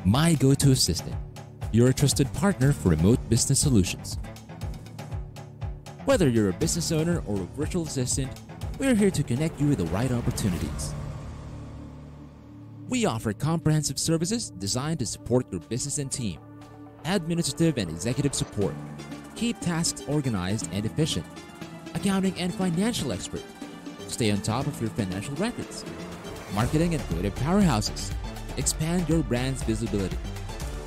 My Go-To Assistant, your trusted partner for remote business solutions. Whether you're a business owner or a virtual assistant, we're here to connect you with the right opportunities. We offer comprehensive services designed to support your business and team. Administrative and executive support. Keep tasks organized and efficient. Accounting and financial expert. Stay on top of your financial records. Marketing and creative powerhouses. Expand your brand's visibility.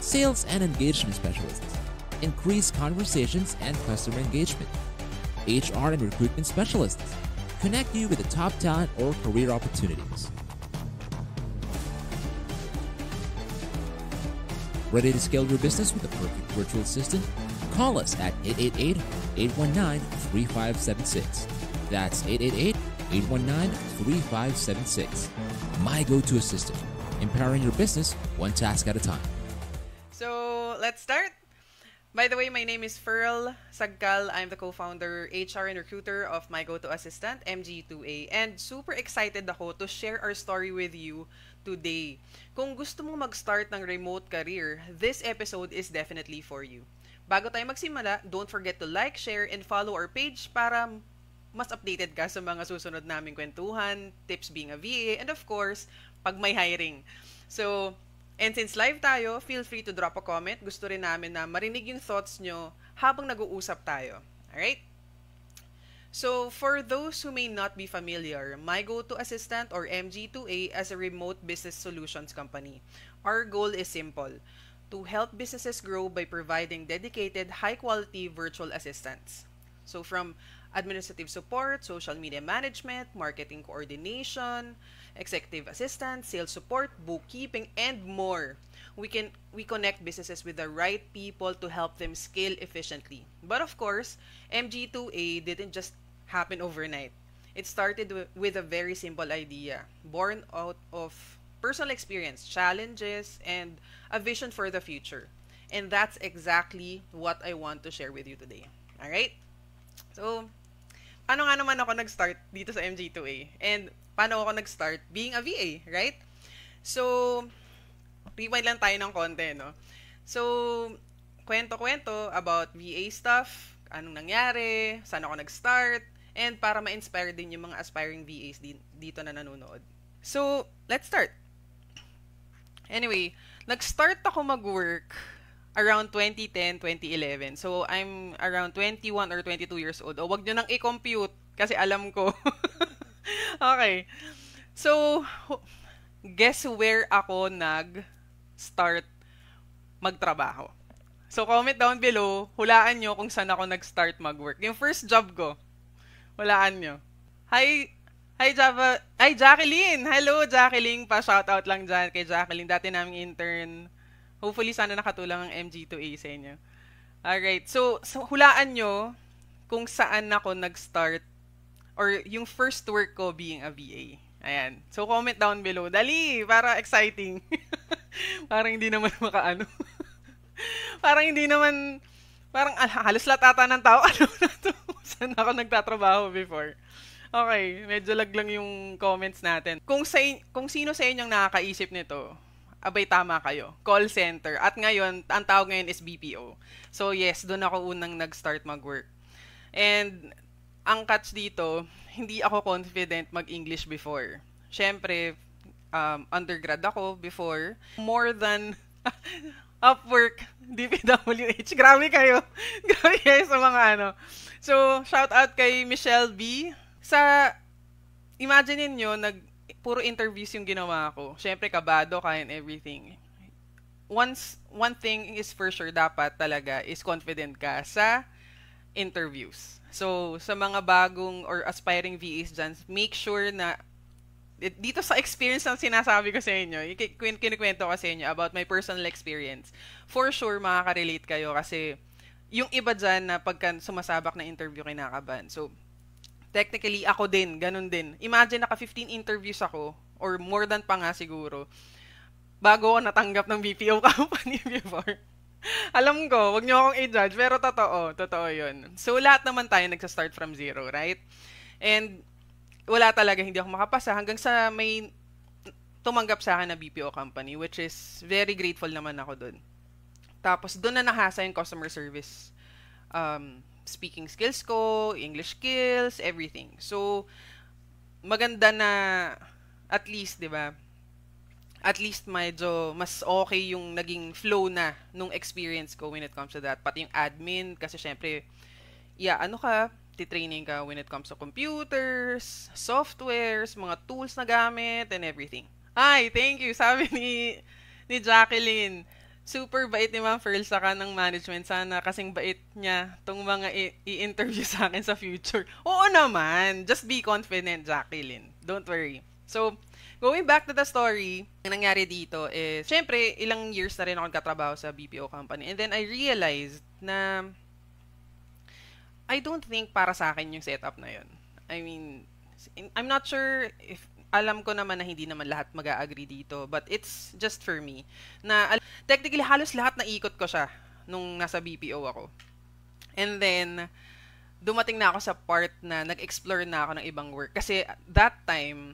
Sales and engagement specialists. Increase conversations and customer engagement. HR and recruitment specialists. Connect you with the top talent or career opportunities. Ready to scale your business with the perfect virtual assistant? Call us at 888-819-3576. That's 888-819-3576. My Go-To Assistant, empowering your business one task at a time. So, let's start. By the way, my name is Ferl Sagkal. I'm the co-founder, HR and recruiter of My Go-To Assistant, MG2A. And super excited ako to share our story with you today. Kung gusto mong mag-start ng remote career, this episode is definitely for you. Bago tayo magsimula, don't forget to like, share, and follow our page para mas updated ka sa mga susunod naming kwentuhan, tips being a VA, and of course, pag may hiring. So, and since live tayo, feel free to drop a comment. Gusto rin namin na marinig yung thoughts nyo habang nag-uusap tayo. Alright? So, for those who may not be familiar, My Go-To Assistant or MG2A as a remote business solutions company. Our goal is simple, to help businesses grow by providing dedicated, high-quality virtual assistants. So, from administrative support, social media management, marketing coordination, executive assistance, sales support, bookkeeping, and more. We connect businesses with the right people to help them scale efficiently. But of course, MG2A didn't just happen overnight. It started with a very simple idea, born out of personal experience, challenges, and a vision for the future. And that's exactly what I want to share with you today. Alright? So, paano nga naman ako nag-start dito sa MG2A? And paano ako nag-start being a VA, right? So, rewind lang tayo ng konti, no? So, kwento-kwento about VA stuff, anong nangyari, saan ako nag-start, and para ma-inspire din yung mga aspiring VAs dito na nanonood. So, let's start. Anyway, nag-start ako mag-work around 2010, 2011. So, I'm around 21 or 22 years old. O, wag nyo nang i-compute kasi alam ko. Okay. So, guess where ako nag-start magtrabaho? So, comment down below, hulaan nyo kung saan ako nag-start mag-work. Yung first job ko, hulaan nyo. Hi, Jacqueline! Hello, Jacqueline! Pa-shoutout lang dyan kay Jacqueline. Dati naming intern. Hopefully, sana nakatulong ang MG2A sa inyo. Alright, so hulaan nyo kung saan ako nag-start or yung first work ko being a VA. Ayan. So, comment down below. Dali! Para exciting. Parang hindi naman makaano. Parang hindi naman, parang halos lahat ata ng tao, ano na to? Saan ako nagtatrabaho before? Okay, medyo lag lang yung comments natin. Kung sino sa inyong nakakaisip nito, abay tama kayo. Call center. At ngayon, ang tawag ngayon is BPO. So yes, doon ako unang nag-start mag-work. And ang catch dito, hindi ako confident mag-English before. Siyempre, undergrad ako before. More than Upwork, DPWH. Grabe kayo. Grabe kayo sa mga ano. So, shout out kay Michelle B. Imagine niyo puro interviews yung ginawa ko. Siyempre, kabado ka and everything. One thing is for sure, dapat talaga is confident ka sa interviews. So, sa mga bagong or aspiring VAs dyan, make sure na dito sa experience na sinasabi ko sa inyo, kinikwento ko sa inyo about my personal experience. For sure, makaka-relate kayo kasi yung iba dyan na pagka sumasabak na interview kinakabahan. So, technically, ako din, ganun din. Imagine, naka 15 interviews ako, or more than pa nga siguro, bago ako natanggap ng BPO company before. Alam ko, wag niyo akong i-judge, pero totoo yun. So, lahat naman tayo nagsa-start from zero, right? And, wala talaga, hindi ako makapasa hanggang sa may tumanggap sa akin na BPO company, which is very grateful naman ako dun. Tapos doon na nahasa yung customer service. Speaking skills ko, English skills, everything. So, maganda na at least, 'di ba? At least medyo mas okay yung naging flow na nung experience ko when it comes to that. Pati yung admin kasi syempre, titraining ka when it comes to computers, softwares, mga tools na gamit and everything. Ay, thank you. Sabi ni Jacqueline, super bait ni Ma'am Ferl saka ng management. Sana kasing bait niya tong mga i-interview sa akin sa future. Oo naman. Just be confident, Jacqueline. Don't worry. So, going back to the story, ang nangyari dito is, syempre, ilang years na rin ako nagkatrabaho sa BPO company. And then I realized na I don't think para sa akin yung setup na yun. I mean, I'm not sure if alam ko naman na hindi naman lahat mag-a-agree dito, but it's just for me. Na technically halos lahat na ikot ko siya nung nasa BPO ako. And then dumating na ako sa part na nag-explore na ako ng ibang work kasi that time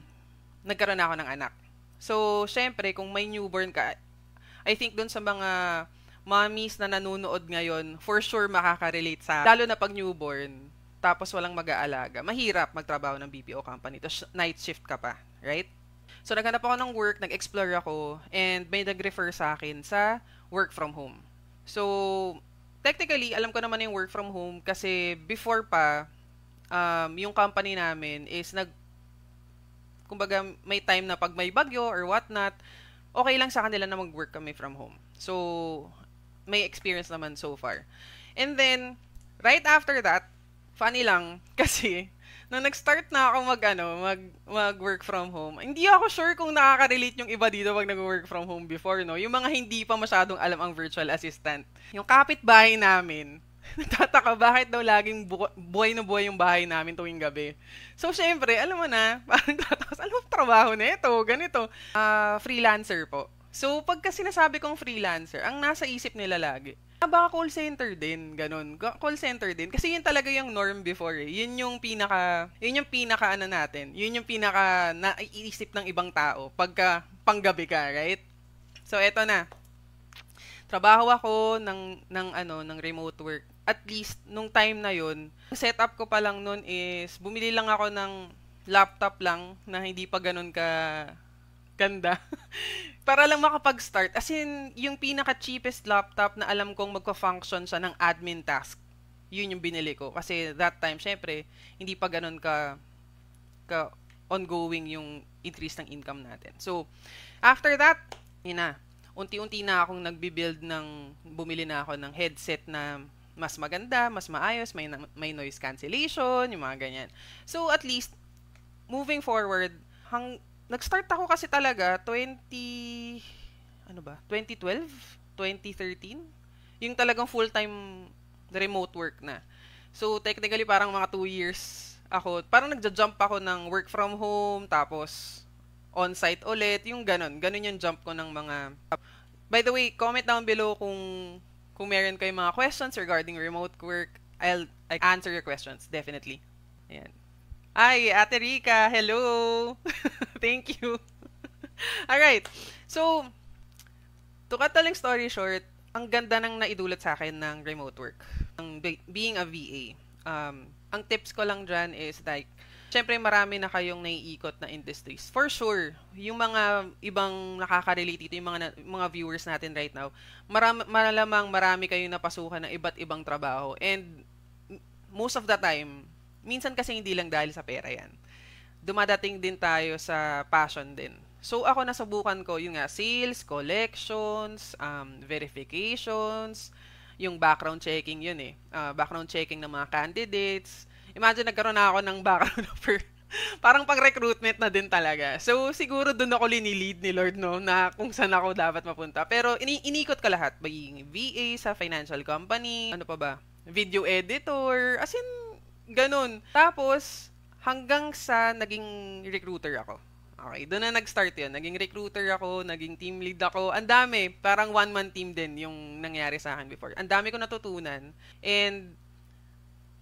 nagkaroon na ako ng anak. So, syempre, kung may newborn ka, I think dun sa mga mommies na nanonood ngayon, for sure makaka-relate sa, lalo na pag newborn, tapos walang mag-aalaga. Mahirap magtrabaho ng BPO company, tapos night shift ka pa, right? So, naghanap ako ng work, nag-explore ako, and may nag-refer sa akin sa work from home. So, technically, alam ko naman yung work from home kasi before pa, yung company namin is kumbaga, may time na pag may bagyo or whatnot, okay lang sa kanila na mag-work kami from home. So, may experience naman so far. And then, right after that, funny lang, kasi, nung nag-start na ako mag-work from home, hindi ako sure kung nakaka-relate yung iba dito pag nag-work from home before, no? Yung mga hindi pa masyadong alam ang virtual assistant. Yung kapitbahay namin, nagtataka bakit daw laging buhay na buhay yung bahay namin tuwing gabi. So, syempre, alam mo na, parang tataka, alam mo, trabaho na ito, ganito. Freelancer po. So, pagka sinasabi kong freelancer, ang nasa isip nila lagi, baka call center din, ganun. Call center din. Kasi yun talaga yung norm before eh. Yun yung pinaka natin. Yun yung pinaka naiisip ng ibang tao pagka panggabi ka, right? So, eto na. Trabaho ako ng remote work. At least, nung time na yun, ang setup ko pa lang nun is, bumili lang ako ng laptop lang na hindi pa ganun ka ganda. Para lang makapag-start. As in, yung pinaka-cheapest laptop na alam kong magpa-function siya ng admin task. Yun yung binili ko. Kasi that time, syempre, hindi pa ganun ka ongoing yung increase ng income natin. So, after that, unti-unti na akong bumili na ako ng headset na mas maganda, mas maayos, may noise cancellation, yung mga ganyan. So, at least, moving forward, nag-start ako kasi talaga 2012, 2013, yung talagang full-time remote work na. So, technically, parang mga 2 years ako, parang nagja-jump ako ng work from home, tapos on-site ulit, yung ganun yung jump ko ng mga. By the way, comment down below kung meron kayong mga questions regarding remote work. I'll answer your questions, definitely. Ayan. Ay, Ate Rica, hello! Thank you. Alright, so, to cut the long story short, ang ganda nang naidulot sa akin ng remote work. Being a VA. Ang tips ko lang dyan is like, syempre marami na kayong naiikot na industries. For sure, yung mga ibang nakaka-relate dito, yung mga viewers natin right now, malamang marami kayong napasukan ng iba't ibang trabaho. And most of the time, minsan kasi hindi lang dahil sa pera yan. Dumadating din tayo sa passion din. So ako nasubukan ko yung sales, collections, verifications, yung background checking yun eh. Background checking ng mga candidates. Imagine nagkaroon na ako ng background parang pang-recruitment na din talaga. So, siguro doon ako linilid ni Lord, no, na kung saan ako dapat mapunta. Pero, inikot ko lahat. Magiging VA sa financial company, ano pa ba? Video editor, as in, ganun. Tapos, hanggang sa naging recruiter ako. Okay, doon na nag-start yun. Naging recruiter ako, naging team lead ako. Ang dami, parang one-man team din yung nangyari sa akin before. Ang dami ko natutunan. And,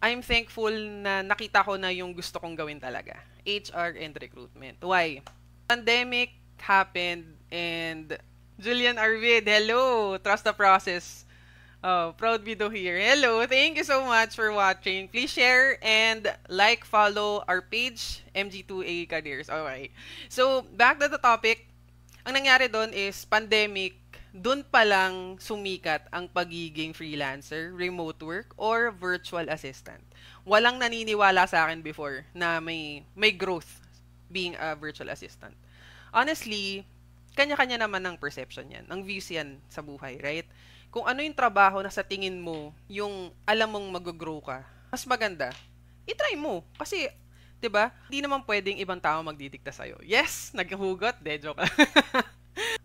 I'm thankful na nakita ko na yung gusto kong gawin talaga. HR and recruitment. Why? Pandemic happened. And Julian Arvid, hello! Trust the process. Oh, proud video here. Hello, thank you so much for watching. Please share and like, follow our page, MG2A Careers. Alright. So, back to the topic. Ang nangyari doon is pandemic. Doon pa lang sumikat ang pagiging freelancer, remote work, or virtual assistant. Walang naniniwala sa akin before na may growth being a virtual assistant. Honestly, kanya-kanya naman ng perception yan, ng views yan sa buhay, right? Kung ano yung trabaho na sa tingin mo, yung alam mong mag-grow ka, mas maganda, itry mo. Kasi, 'di ba? Hindi naman pwedeng ibang tao magdidikta sa'yo. Yes, naghugot. Joke.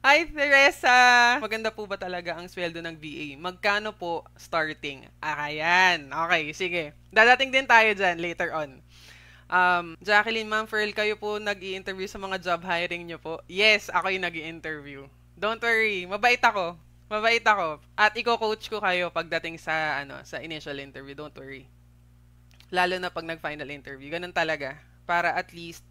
Hi, Teresa! Maganda po ba talaga ang sweldo ng VA? Magkano po starting? Ayan. Okay, sige. Dadating din tayo dyan later on. Jacqueline, Ma'am Ferl, kayo po nag-i-interview sa mga job hiring nyo po? Yes, ako yung nag-i-interview. Don't worry, mabait ako. At i-coach ko kayo pagdating sa sa initial interview. Don't worry. Lalo na pag nag-final interview. Ganun talaga. Para at least,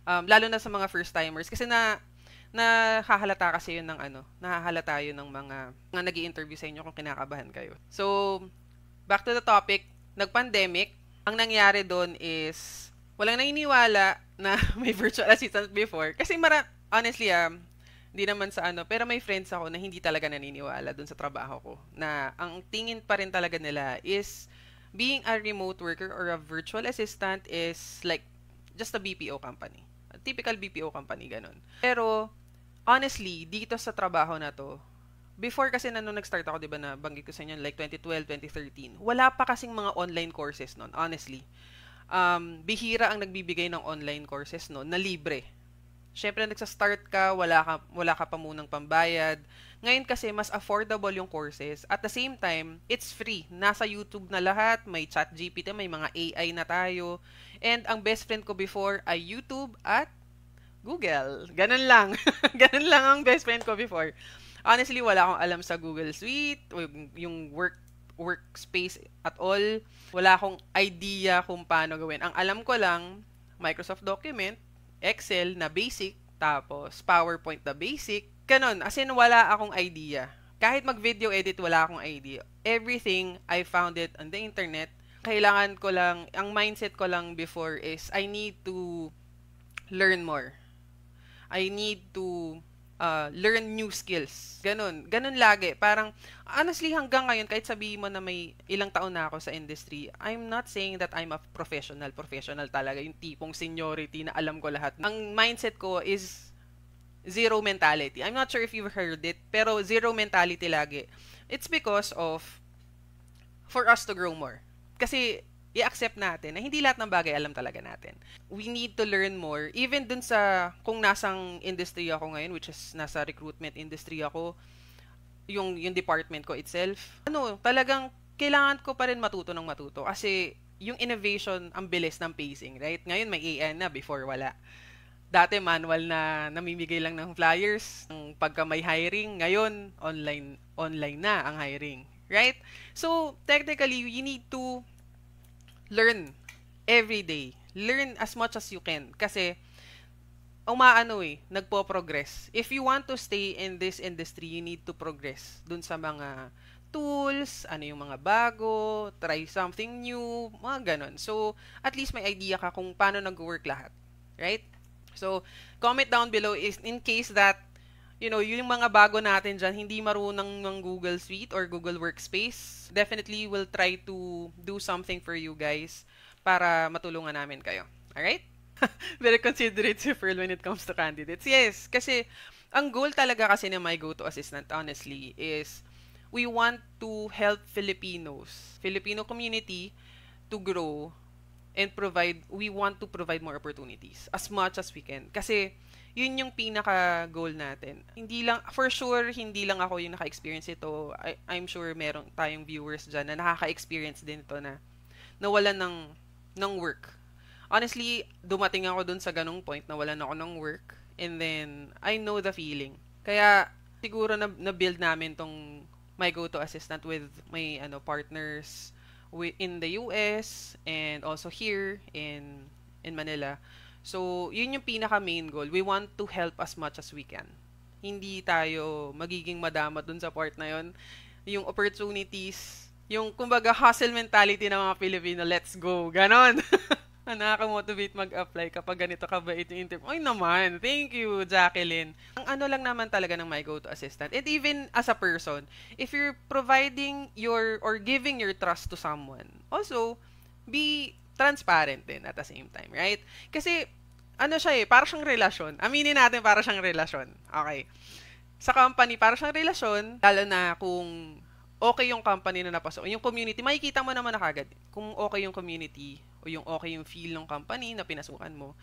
lalo na sa mga first-timers. Kasi nahahalata kasi yun ng nahahalata yun ng mga nag-i-interview sa inyo kung kinakabahan kayo. So, back to the topic. Nag-pandemic. Ang nangyari doon is, walang naniniwala na may virtual assistant before. Kasi honestly, hindi naman sa pero may friends ako na hindi talaga naniniwala dun sa trabaho ko. Na ang tingin pa rin talaga nila is being a remote worker or a virtual assistant is like just a BPO company. A typical BPO company, ganun. Pero, honestly, dito sa trabaho na to, before kasi nung nag-start ako, di ba, na banggit ko sa inyo, like 2012, 2013, wala pa kasing mga online courses nun, honestly. Bihira ang nagbibigay ng online courses nun na libre. Syempre, nagsa-start ka, wala ka pa munang pambayad. Ngayon kasi, mas affordable yung courses. At the same time, it's free. Nasa YouTube na lahat, may ChatGPT, may mga AI na tayo. And ang best friend ko before ay YouTube at Google. Ganun lang. Ganun lang ang best friend ko before. Honestly, wala akong alam sa Google Suite, yung workspace at all. Wala akong idea kung paano gawin. Ang alam ko lang, Microsoft Document, Excel na basic, tapos PowerPoint na basic. Ganon, as in wala akong idea. Kahit mag-video edit, wala akong idea. Everything, I found it on the internet. Kailangan ko lang, ang mindset ko lang before is, I need to learn more. I need to learn new skills. Ganon lagi. Parang, honestly, hanggang ngayon, kahit sabihin mo na may ilang taon na ako sa industry, I'm not saying that I'm a professional talaga. Yung tipong seniority na alam ko lahat. Ang mindset ko is zero mentality. I'm not sure if you've heard it, pero zero mentality lagi. It's because of, for us to grow more. Kasi, i-accept natin na hindi lahat ng bagay alam talaga natin. We need to learn more. Even dun sa, kung nasang industry ako ngayon, which is nasa recruitment industry ako, yung department ko itself, talagang kailangan ko pa rin matuto. Kasi yung innovation, ang bilis ng pacing, right? Ngayon may AI na, before wala. Dati manual na namimigay lang ng flyers. Pagka may hiring, ngayon online na ang hiring, right? So, technically, you need to learn every day. Learn as much as you can. Kasi, nagpo-progress. If you want to stay in this industry, you need to progress dun sa mga tools, yung mga bago, try something new, mga ganon. So, at least may idea ka kung paano nag-work lahat. Right? So, comment down below is in case that, yung mga bago natin dyan, hindi marunong ng Google Suite or Google Workspace, definitely will try to do something for you guys para matulungan namin kayo. Alright? Very considerate si Pearl when it comes to candidates. Yes, kasi ang goal talaga kasi ng My Go-To Assistant, honestly, is we want to help Filipino community to grow and we want to provide more opportunities as much as we can. Kasi, yun yung pinaka-goal natin. For sure, hindi lang ako yung naka-experience ito. I'm sure meron tayong viewers dyan na nakaka-experience din ito na nawalan ng work. Honestly, dumating ako dun sa ganung point na walan ako ng work. And then, I know the feeling. Kaya, siguro na-build namin tong My Go-To Assistant with my partners in the US and also here in Manila So, yun yung pinaka main goal. We want to help as much as we can. Hindi tayo magiging madama dun sa part na yun. Yung opportunities, yung kumbaga hustle mentality ng mga Pilipino, let's go, ganon. Nakaka-motivate mag-apply kapag ganito kabait yung interview. Ay naman, thank you, Jacqueline. Ang ano lang naman talaga ng My Go-To Assistant, and even as a person, if you're providing your, or giving your trust to someone, also, be transparent din at the same time, right? Kasi, ano siya para siyang relasyon. Aminin natin, para siyang relasyon. Okay. Sa company, para siyang relasyon, lalo na kung okay yung company na napasok. Yung community, makikita mo naman na kagad kung okay yung community o yung okay yung feel ng company na pinasukan mo.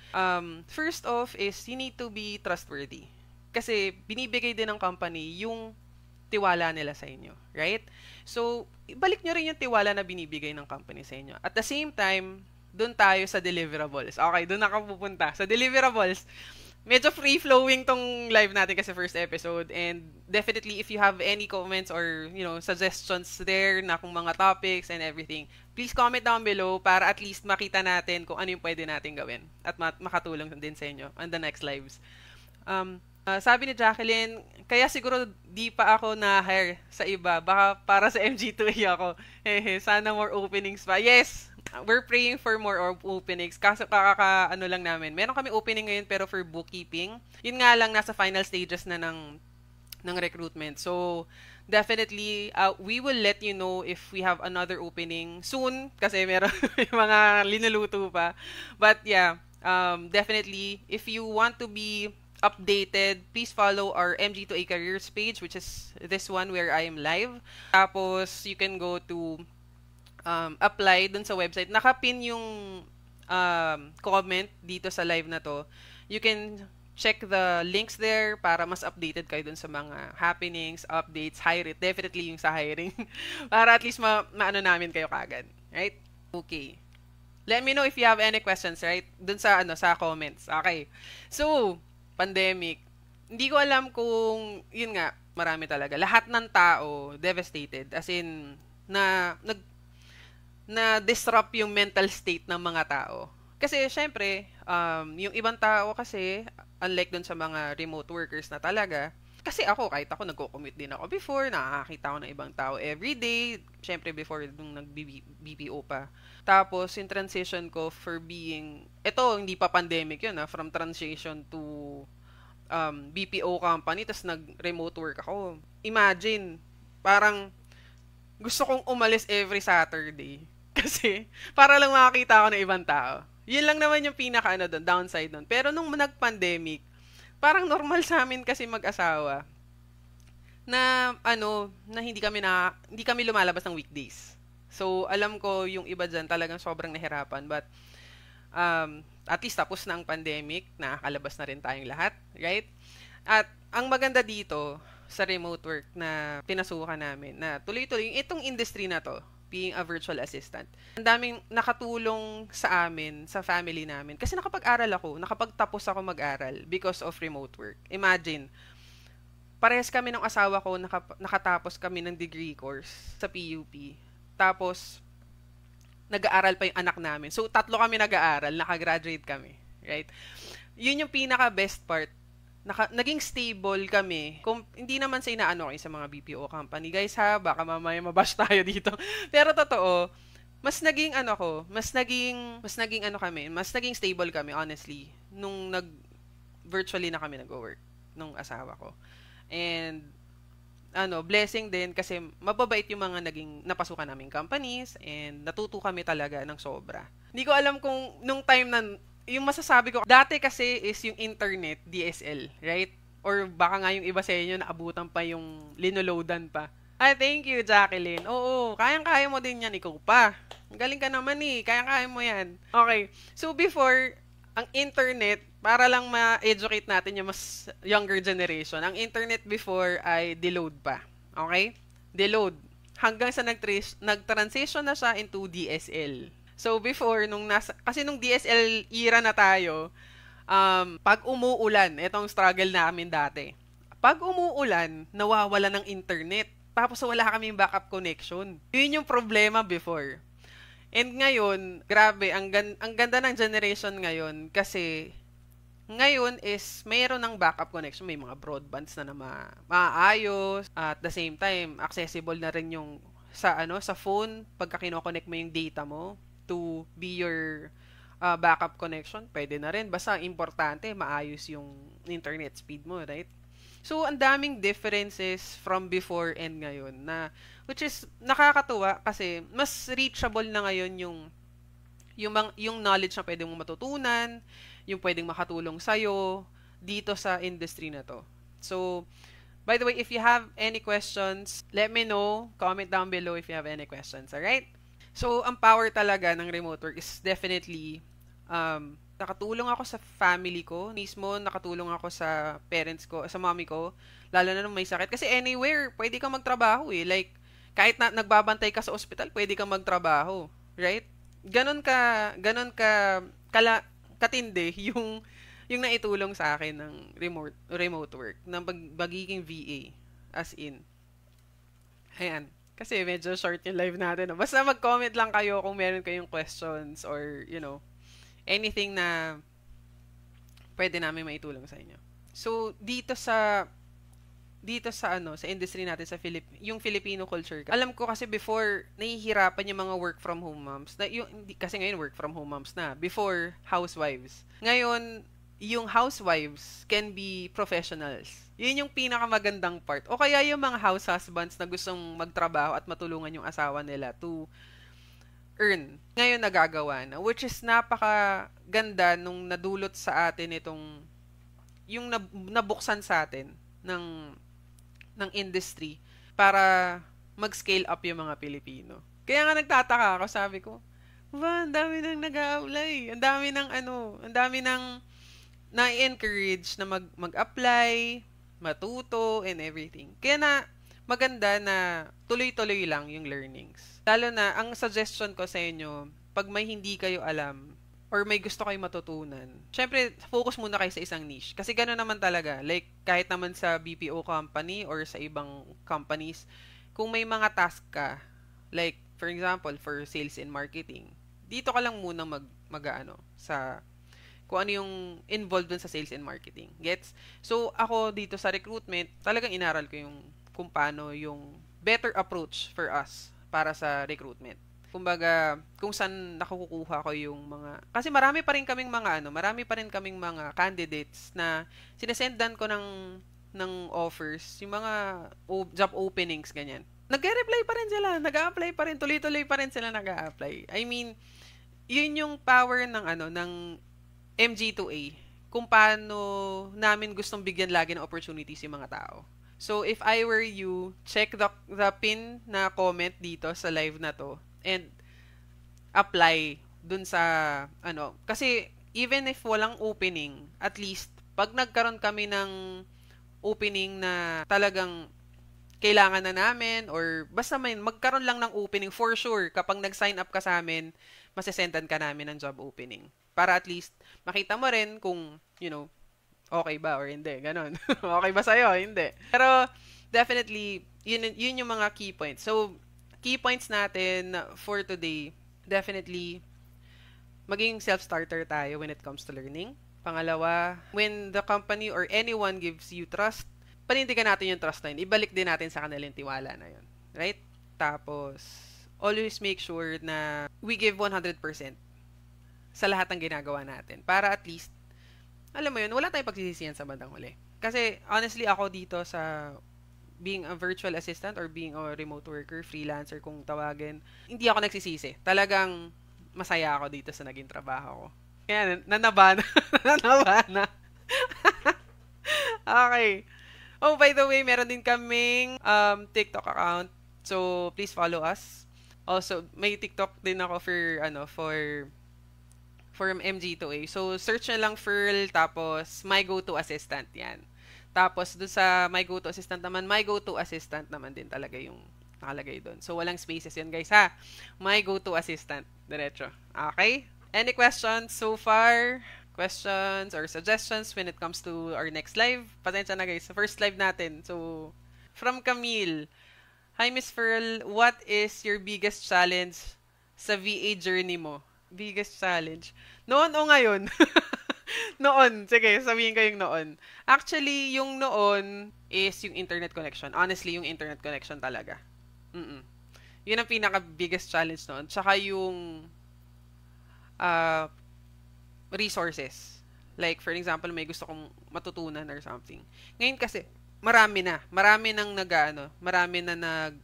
First off is you need to be trustworthy. Kasi binibigay din ng company yung tiwala nila sa inyo, right? So, ibalik nyo rin yung tiwala na binibigay ng company sa inyo. At the same time, doon tayo sa deliverables. Okay, doon ako pupunta. Sa deliverables, medyo free-flowing tong live natin kasi first episode, and definitely if you have any comments or, suggestions there na kung mga topics and everything, please comment down below para at least makita natin kung ano yung pwede natin gawin at makatulong din sa inyo on the next lives. Sabi ni Jacqueline, kaya siguro di pa ako na-hire sa iba. Baka para sa MG2A ako. Sana more openings pa. Yes! We're praying for more openings. Kaso ano lang namin. Meron kami opening ngayon pero for bookkeeping. Yun nga lang, nasa final stages na ng recruitment. So, definitely, we will let you know if we have another opening soon. Kasi meron mga linuluto pa. But yeah, definitely, if you want to be updated, please follow our MG2A Careers page, which is this one where I am live. Tapos, you can go to apply dun sa website. Nakapin yung comment dito sa live na to. You can check the links there para mas updated kayo dun sa mga happenings, updates, hiring. Definitely yung sa hiring. Para at least maano namin kayo kagad. Right? Okay. Let me know if you have any questions, right? Dun sa sa comments. Okay. So, pandemic. Hindi ko alam kung, yun nga, marami talaga. Lahat ng tao devastated. As in, na-disrupt yung mental state ng mga tao. Kasi, syempre, yung ibang tao kasi, unlike dun sa mga remote workers na talaga, kasi kahit ako, nagko-commute din ako before, nakakita ako ng ibang tao everyday, syempre before nung nag-BPO pa. Tapos, yung transition ko for being, hindi pa pandemic yun, from transition to BPO company, tapos nag-remote work ako. Imagine, parang gusto kong umalis every Saturday. Kasi, para lang makakita ako ng ibang tao. Yun lang naman yung pinaka downside doon. Pero nung nag-pandemic, parang normal sa amin kasi mag-asawa na na hindi kami lumalabas ng weekdays. So, alam ko yung iba dyan talagang sobrang nahirapan. But, at least tapos na ang pandemic, nakakalabas na rin tayong lahat, right? At, ang maganda dito, sa remote work na pinasukan namin, na tuloy-tuloy, itong industry na to, being a virtual assistant, ang daming nakatulong sa amin, sa family namin. Kasi nakapagtapos ako mag-aral because of remote work. Imagine, parehas kami ng asawa ko, nakatapos kami ng degree course sa PUP. Tapos, nag-aaral pa yung anak namin. So, 3 kami nag-aaral, nakagraduate kami. Right? Yun yung pinaka-best part. Naging stable kami. Kung hindi naman sa inaano kayo sa mga BPO company. Guys ha, baka mamaya mabash tayo dito. Pero totoo, mas naging stable kami, honestly, nung virtually na kami nag-work nung asawa ko. And, blessing din kasi mababait yung mga napasukan naming companies and natuto kami talaga ng sobra. Hindi ko alam kung nung time na, yung masasabi ko, dati kasi is yung internet, DSL, right? Or baka nga yung iba sa inyo naabutan pa yung linoloadan pa. Ay, thank you, Jacqueline. Oo, kayang-kaya mo din yan, ikaw pa. Galing ka naman kayang-kaya mo yan. Okay, so before, ang internet, para lang ma-educate natin yung mas younger generation, ang internet before ay deload pa. Okay? Deload. Hanggang sa nag-transition na siya into DSL. So before, kasi nung DSL era na tayo, pag umuulan, itong struggle namin dati. Pag umuulan, nawawala ng internet. Tapos wala kaming backup connection. Yun yung problema before. And ngayon, grabe, ang ganda ng generation ngayon kasi ngayon is mayroon ng backup connection, may mga broadbands na maayos at the same time accessible na rin yung sa phone pagka kino-connect mo yung data mo to be your backup connection, pwede na rin basta importante maayos yung internet speed mo, right? So ang daming differences from before and ngayon na which is nakakatuwa kasi mas reachable na ngayon yung knowledge na pwede mong matutunan, yung pwedeng makatulong sa'yo dito sa industry na to. So, by the way, if you have any questions, let me know. Comment down below if you have any questions, alright? So, ang power talaga ng remote work is definitely, nakatulong ako sa family ko, mismo nakatulong ako sa parents ko, sa mommy ko, lalo na nung may sakit. Kasi anywhere, pwede kang magtrabaho eh. Like, kahit na nagbabantay ka sa ospital, pwede kang magtrabaho. Right? Ganon katindi yung naitulong sa akin ng remote work, ng pagiging VA, as in. Ayan. Kasi medyo short yung live natin. No? Basta mag-comment lang kayo kung meron kayong questions or, anything na pwede namin maitulong sa inyo. So, dito sa industry natin sa yung Filipino culture. Alam ko kasi before nahihirapan yung mga work from home moms. Kasi ngayon work from home moms na. Before housewives. Ngayon, yung housewives can be professionals. Yun yung pinakamagandang part. O kaya yung mga house husbands na gustong magtrabaho at matulungan yung asawa nila to earn. Ngayon nagagawa na. Which is napakaganda nung nadulot sa atin yung nabuksan sa atin ng industry para mag-scale up yung mga Pilipino. Kaya nga nagtataka ako, sabi ko, ang dami nang nag-a-apply. Ang dami nang na-encourage na mag-apply, matuto, and everything. Kaya maganda na tuloy-tuloy lang yung learnings. Lalo na, ang suggestion ko sa inyo, pag may hindi kayo alam, or may gusto kayo matutunan, syempre, focus muna kayo sa isang niche. Kasi gano'n naman talaga. Like, kahit naman sa BPO company or sa ibang companies, kung may mga task ka, like, for example, for sales and marketing, dito ka lang muna kung ano yung involved dun sa sales and marketing. Gets? So, ako dito sa recruitment, talagang inaral ko kung paano yung better approach for us para sa recruitment. Kumbaga, kung saan nakukuha ko yung kasi marami pa rin kaming mga candidates na sinesendan ko ng offers, yung mga job openings, ganyan. Nag-reply pa rin sila, nag-a-apply pa rin, tuloy-tuloy pa rin sila nag-a-apply. I mean, yun yung power ng MG2A, kung paano namin gustong bigyan lagi ng opportunities yung mga tao. So, if I were you, check the pin na comment dito sa live na to, and apply dun sa kasi even if walang opening, at least pag nagkaroon kami ng opening na talagang kailangan na namin or basta magkaroon lang ng opening, for sure kapag nag-sign up ka sa amin, masesendan ka namin ng job opening para at least makita mo rin kung okay ba or hindi, ganon. Okay ba sa'yo? Hindi. Pero definitely yun yung mga key points. So key points natin for today, definitely, maging self-starter tayo when it comes to learning. Pangalawa, when the company or anyone gives you trust, panindigan natin yung trust na yun. Ibalik din natin sa kanila yung tiwala na yun. Right? Tapos, always make sure na we give 100% sa lahat ng ginagawa natin. Para at least, alam mo yun, wala tayong pagsisisihan sa bandang huli. Kasi, honestly, ako dito sa being a virtual assistant or being a remote worker, freelancer kung tawagin, hindi ako nagsisisi. Talagang masaya ako dito sa naging trabaho ko. Kaya nanabana. Nanabana. Okay. Oh, by the way, meron din kaming TikTok account. So, please follow us. Also, may TikTok din ako for MG2A. So, search na lang Ferl, tapos My Go-To Assistant. Yan. Tapos, doon sa My Go-To Assistant naman, My Go-To Assistant naman din talaga yung nakalagay doon. So, walang spaces yun, guys, ha? My Go-To Assistant. Diretso. Okay? Any questions so far? Questions or suggestions when it comes to our next live? Pasensya na, guys. First live natin. So, from Camille. Hi, Miss Ferl. What is your biggest challenge sa VA journey mo? Biggest challenge. Noon o ngayon? Noon. Sige, sabihin ko yung noon. Actually, yung noon is yung internet connection. Honestly, yung internet connection talaga. Mm-mm. Yun ang pinaka-biggest challenge noon. Tsaka yung uh, resources. Like, for example, may gusto kong matutunan or something. Ngayon kasi, marami na. Marami na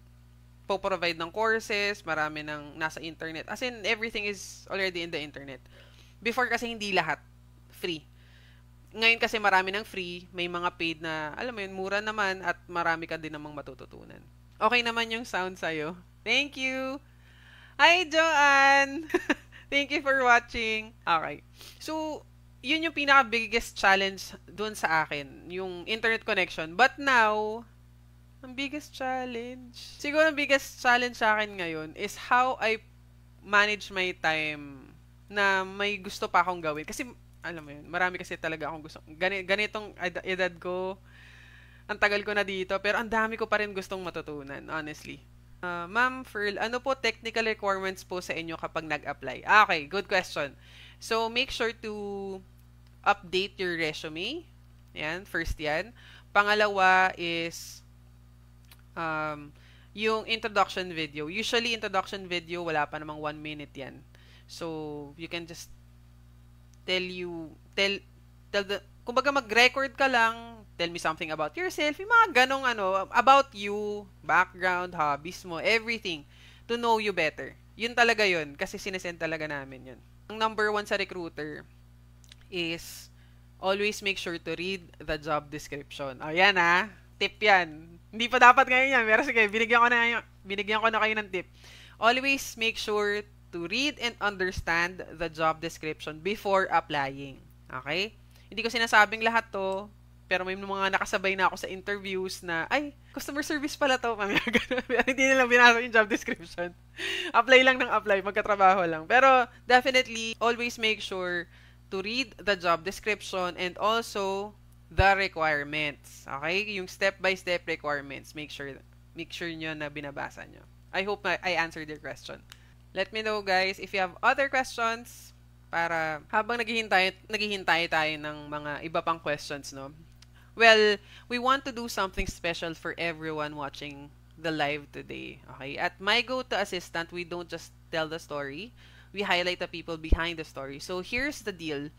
po-provide ng courses, marami ng nasa internet. As in, everything is already in the internet. Before kasi hindi lahat free. Ngayon kasi marami ng free, may mga paid na, alam mo yun, mura naman at marami ka din namang matututunan. Okay naman yung sound sa'yo. Thank you! Hi, Joanne! Thank you for watching. Okay. So, yun yung pinaka-biggest challenge dun sa akin, yung internet connection. But now, ang biggest challenge. Siguro ang biggest challenge sa akin ngayon is how I manage my time na may gusto pa akong gawin. Kasi, alam mo yun, marami kasi talaga akong gusto. Ganitong edad ko, ang tagal ko na dito, pero ang dami ko pa rin gustong matutunan, honestly. Ma'am Ferl, ano po technical requirements po sa inyo kapag nag-apply? Okay, good question. So, make sure to update your resume. Yan, first yan. Pangalawa is yung introduction video. Usually, introduction video, wala pa namang 1 minute yan. So, you can just kumbaga mag-record ka lang, tell me something about yourself, yung mga ganong about you, background, hobbies mo, everything, to know you better. Yun talaga yun, kasi sinesend talaga namin yun. Ang number 1 sa recruiter is always make sure to read the job description. Ayan tip yan. Hindi pa dapat ngayon yan, pero sige, binigyan ko na kayo ng tip. Always make sure to read and understand the job description before applying. Okay? Hindi ko sinasabing lahat to, pero may mga nakasabay na ako sa interviews na, ay, customer service pala to. Hindi nila binasa yung job description. Apply lang ng apply, magkatrabaho lang. Pero, definitely, always make sure to read the job description and also the requirements. Okay? Yung step-by-step requirements. Make sure nyo na binabasa nyo. I hope I answered your question. Let me know, guys, if you have other questions para habang naghihintay tayo ng mga iba pang questions, no? Well, we want to do something special for everyone watching the live today. Okay? At My Go-To Assistant, we don't just tell the story. We highlight the people behind the story. So, here's the deal.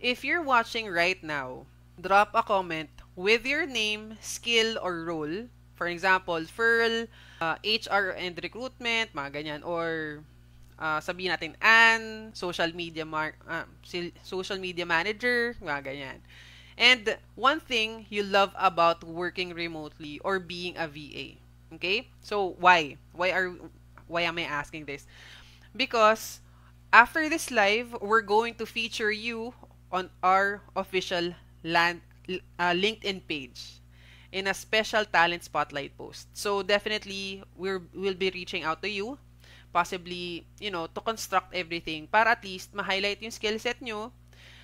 If you're watching right now, drop a comment with your name, skill, or role. For example, Ferl, HR and recruitment, mga ganyan. Or sabihin natin, Ann, social media manager, mga ganyan. And one thing you love about working remotely or being a VA. Okay? So, why? Why am I asking this? Because after this live, we're going to feature you on our official LinkedIn page in a special talent spotlight post. So, definitely, we'll be reaching out to you, possibly, to construct everything para at least ma-highlight yung skill set nyo,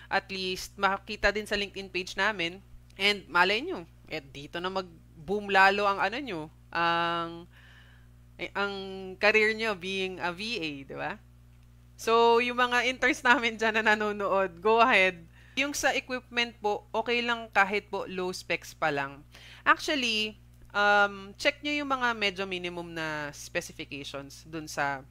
at least makita din sa LinkedIn page namin, and malay nyo, dito na mag-boom lalo ang nyo, ang career nyo being a VA, di ba? So, yung mga interns namin dyan na nanonood, go ahead. Yung sa equipment po, okay lang kahit po low specs pa lang. Actually, check nyo yung mga medyo minimum na specifications dun sa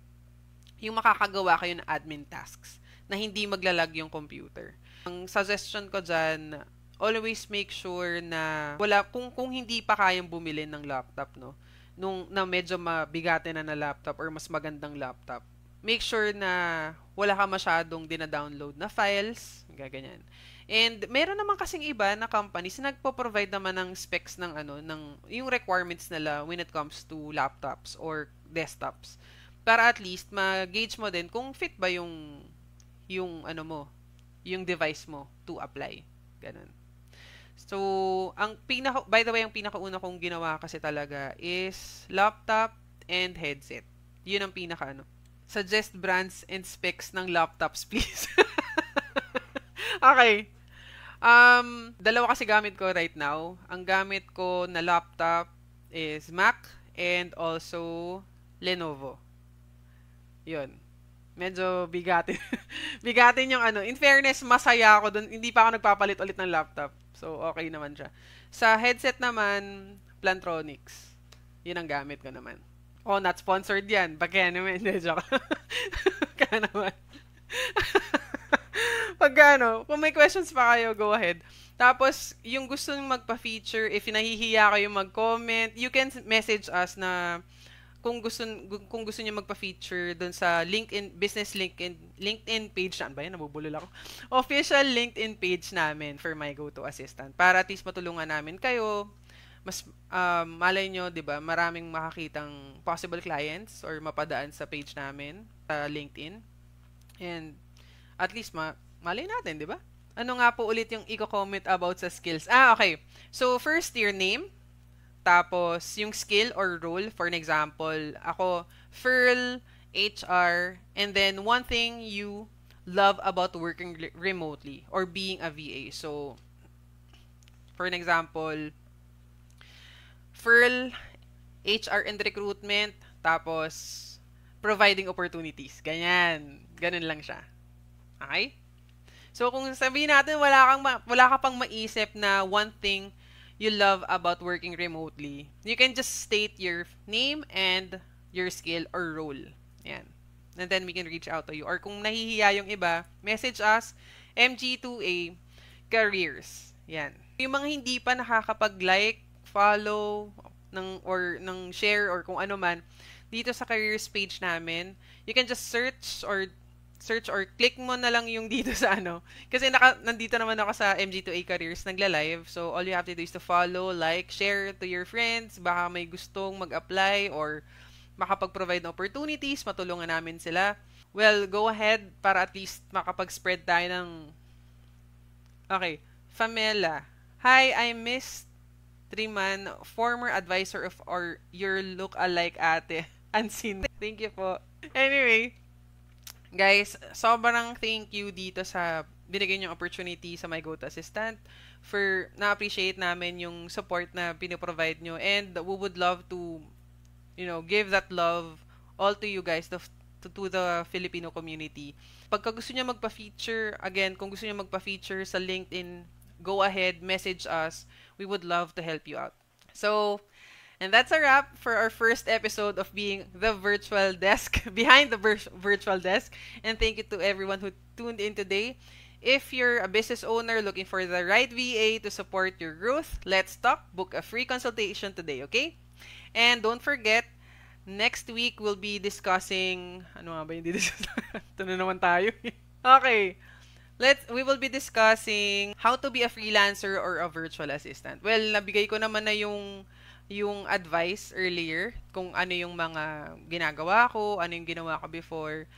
yung makakagawa kayo ng admin tasks na hindi maglalag yung computer. Ang suggestion ko dyan, always make sure na kung hindi pa kayang bumili ng laptop, no, na medyo mabigatin na laptop or mas magandang laptop, make sure na wala ka masyadong dina-download na files, gaganyan. And meron naman kasing iba na companies na nagpo-provide naman ng specs ng yung requirements nila when it comes to laptops or desktops. Para at least ma-gauge mo din kung fit ba yung device mo to apply. Ganun. So, by the way, ang pinakauna kong ginawa kasi talaga is laptop and headset. Yun ang Suggest brands and specs ng laptops, please. Okay. Dalawa kasi gamit ko right now. Ang gamit ko na laptop is Mac and also Lenovo. Yun. Medyo bigatin. Bigatin yung ano. In fairness, masaya ako dun. Hindi pa ako nagpapalit ulit ng laptop. So, okay naman siya. Sa headset naman, Plantronics. Yun ang gamit ko naman. Oh, not sponsored yan. Kaya naman, hindi, joke. Kaya naman. Pag ano, kung may questions pa kayo, go ahead. Tapos, yung gusto nyo magpa-feature, if nahihiya kayo mag-comment, you can message us na kung gusto niyo magpa-feature doon sa LinkedIn page na, ba yan, nabubulol ako. Official LinkedIn page namin for My Go-To Assistant. Para at least matulungan namin kayo. Mas malay nyo, 'di ba? Maraming makakitang possible clients or mapadaan sa page namin sa LinkedIn. And at least malay natin, 'di ba? Ano nga po ulit yung i-comment about sa skills? Okay. So first, your name. Tapos, yung skill or role, for an example, ako, Ferl, HR, and then one thing you love about working remotely or being a VA. So, for an example, Ferl, HR and recruitment, tapos, providing opportunities. Ganyan. Ganun lang siya. Okay? So, kung sabihin natin, wala ka pang maisip na one thing you love about working remotely, you can just state your name and your skill or role. Yan. And then we can reach out to you. Or kung nahihiya yung iba, message us, MG2A Careers. Yan. Yung mga hindi pa nakakapag-like, follow, ng share or kung ano man, dito sa careers page namin, you can just search or click mo na lang yung dito sa ano. Kasi nandito naman ako sa MG2A Careers, nagla-live. So, all you have to do is to follow, like, share to your friends. Baka may gustong mag-apply or makapag-provide ng opportunities, matulungan namin sila. Well, go ahead para at least makapag-spread tayo ng... Okay. Famela. Hi, I'm Miss Triman, former advisor of your look-alike ate. Unseen. Thank you po. Anyway, guys, sobrang thank you dito sa binigay niyong opportunity sa My Go-To Assistant for na-appreciate namin yung support na pinoprovide nyo, and we would love to, give that love all to you guys, to the Filipino community. Pagka gusto niyo magpa-feature, again, kung gusto niyo magpa-feature sa LinkedIn, go ahead, message us. We would love to help you out. So, and that's a wrap for our first episode of being the virtual desk, behind the virtual desk. And thank you to everyone who tuned in today. If you're a business owner looking for the right VA to support your growth, let's talk. Book a free consultation today, okay? And don't forget, next week we'll be discussing... Ano nga ba yung didiscuss? Ito na naman tayo. Okay. We will be discussing how to be a freelancer or a virtual assistant. Well, nabigay ko naman na yung advice earlier, kung ano yung mga ginagawa ko, ano yung ginawa ko before.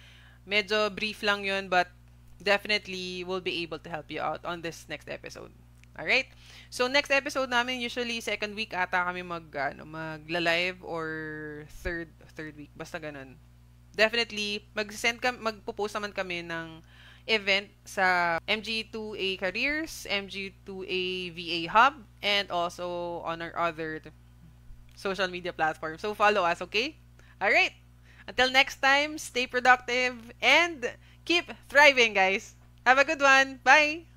Medyo brief lang yun, but definitely will be able to help you out on this next episode. Alright? So, next episode namin, usually second week ata kami magla-live or third week. Basta ganun. Definitely, magpo-post naman kami ng event sa MG2A Careers, MG2A VA Hub, and also on our other social media platforms. So, follow us, okay? Alright. Until next time, stay productive and keep thriving, guys. Have a good one. Bye!